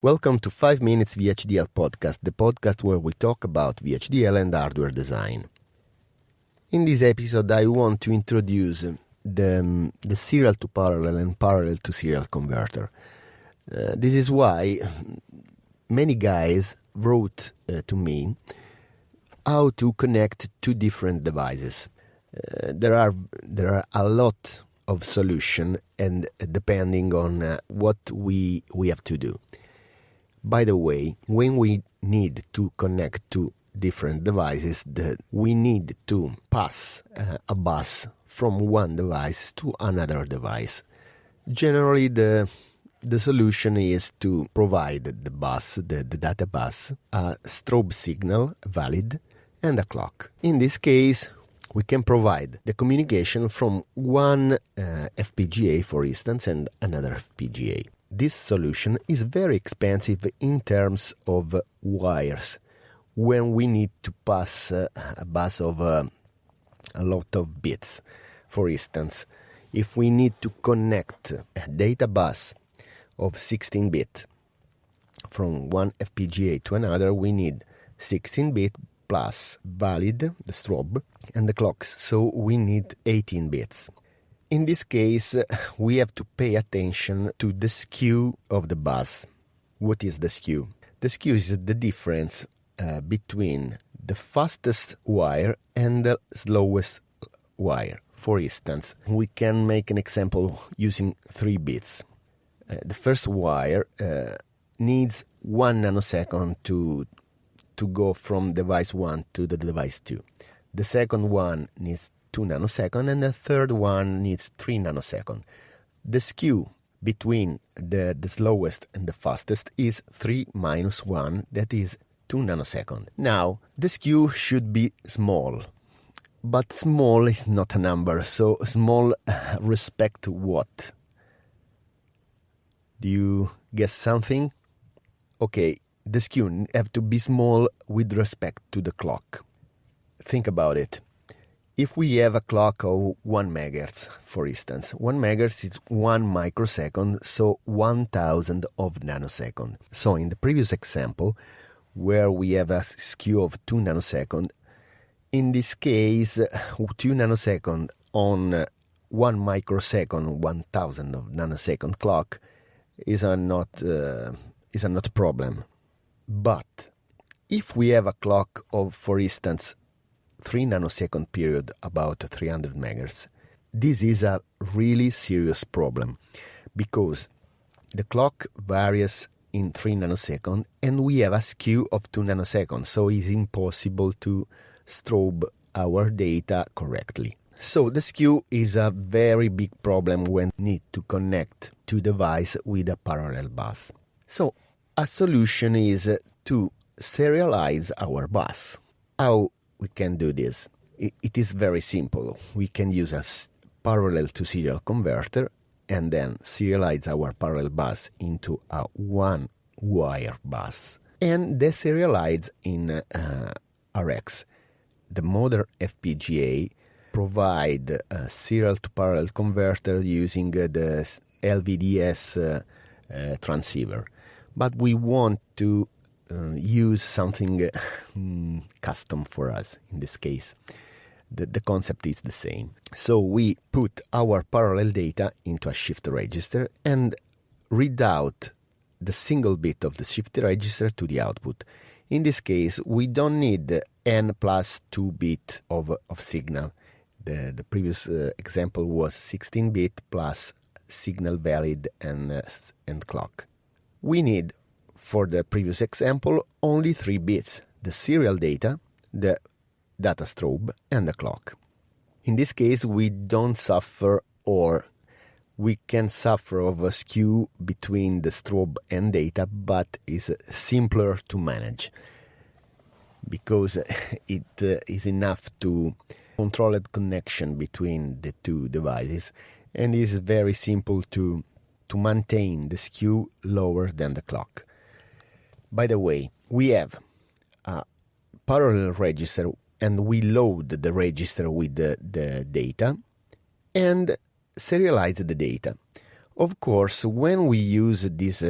Welcome to 5 Minutes VHDL Podcast, the podcast where we talk about VHDL and hardware design. In this episode, I want to introduce the serial to parallel and parallel to serial converter. This is why many guys wrote to me how to connect two different devices. There are a lot of solutions, and depending on what we have to do. By the way, when we need to connect two different devices, we need to pass a bus from one device to another device. Generally, the solution is to provide the bus, the data bus, a strobe signal, valid, and a clock. In this case, we can provide the communication from one FPGA, for instance, and another FPGA. This solution is very expensive in terms of wires. When we need to pass a bus of a lot of bits, for instance, if we need to connect a data bus of 16-bit from one FPGA to another, we need 16-bit plus valid, the strobe, and the clocks, so we need 18 bits. In this case, we have to pay attention to the skew of the bus. What is the skew? The skew is the difference between the fastest wire and the slowest wire. For instance, we can make an example using 3 bits. The first wire needs 1 nanosecond to go from device 1 to the device 2. The second one needs 2 nanoseconds, and the third one needs 3 nanoseconds. The skew between the slowest and the fastest is 3 minus 1, that is 2 nanoseconds. Now, the skew should be small, but small is not a number, so small respect what? Do you guess something? Okay, the skew have to be small with respect to the clock. Think about it. If we have a clock of 1 MHz, for instance, 1 MHz is 1 microsecond, so 1,000 of nanosecond. So in the previous example, where we have a skew of 2 nanoseconds, in this case, 2 nanoseconds on 1 microsecond, 1,000 of nanosecond clock is not a problem. But if we have a clock of, for instance, 3 nanosecond period, about 300 megahertz, this is a really serious problem because the clock varies in 3 nanoseconds and we have a skew of 2 nanoseconds, so it's impossible to strobe our data correctly. So the skew is a very big problem when we need to connect two devices with a parallel bus. So a solution is to serialize our bus. How we can do this? It is very simple. We can use a parallel to serial converter and then serialize our parallel bus into a one-wire bus and deserialize in RX. The modern FPGA provide a serial to parallel converter using the LVDS transceiver, but we want to use something custom for us in this case. The concept is the same. So we put our parallel data into a shift register and read out the single bit of the shift register to the output. In this case, we don't need n plus 2 bit of signal. The previous example was 16 bit plus signal valid and clock. We need, for the previous example, only 3 bits, the serial data, the data strobe, and the clock. In this case, we don't suffer, or we can suffer of a skew between the strobe and data, but it's simpler to manage because it is enough to control the connection between the two devices, and it is very simple to maintain the skew lower than the clock. By the way, we have a parallel register and we load the register with the data and serialize the data. Of course, when we use this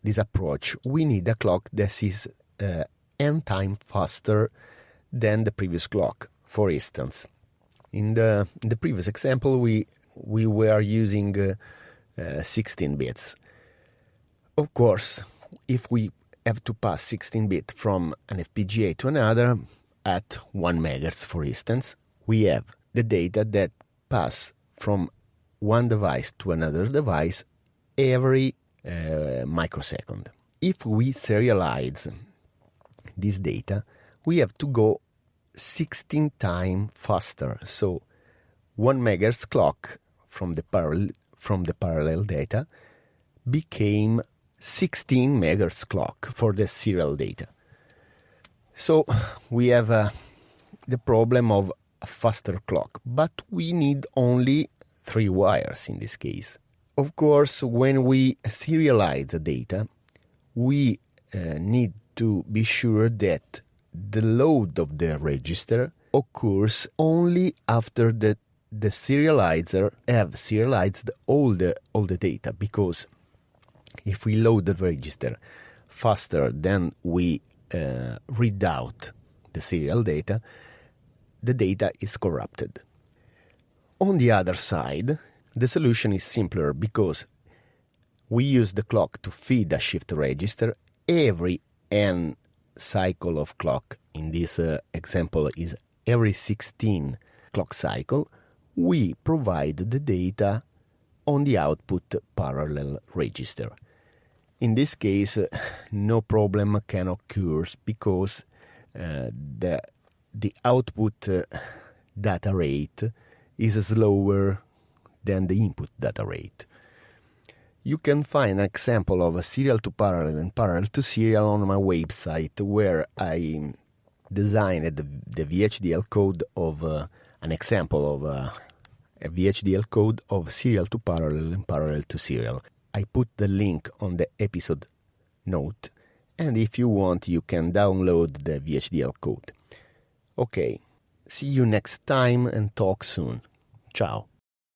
this approach, we need a clock that is n time faster than the previous clock. For instance, in the previous example, we were using 16 bits. Of course, if we have to pass 16 bits from an FPGA to another at 1 MHz, for instance, we have the data that pass from one device to another device every microsecond. If we serialize this data, we have to go 16 times faster. So 1 MHz clock from the parallel data became 16 MHz clock for the serial data. So we have the problem of a faster clock, but we need only 3 wires in this case. Of course, when we serialize the data, we need to be sure that the load of the register occurs only after the serializer have serialized all the data, because if we load the register faster than we read out the serial data, the data is corrupted. On the other side, the solution is simpler, because we use the clock to feed a shift register every n cycle of clock. In this example is every 16 clock cycle. We provide the data on the output parallel register. In this case, no problem can occur, because the output data rate is slower than the input data rate. You can find an example of a serial to parallel and parallel to serial on my website, where I designed the VHDL code of an example of a VHDL code of serial to parallel and parallel to serial. I put the link on the episode note, and if you want, you can download the VHDL code. Okay, see you next time and talk soon. Ciao.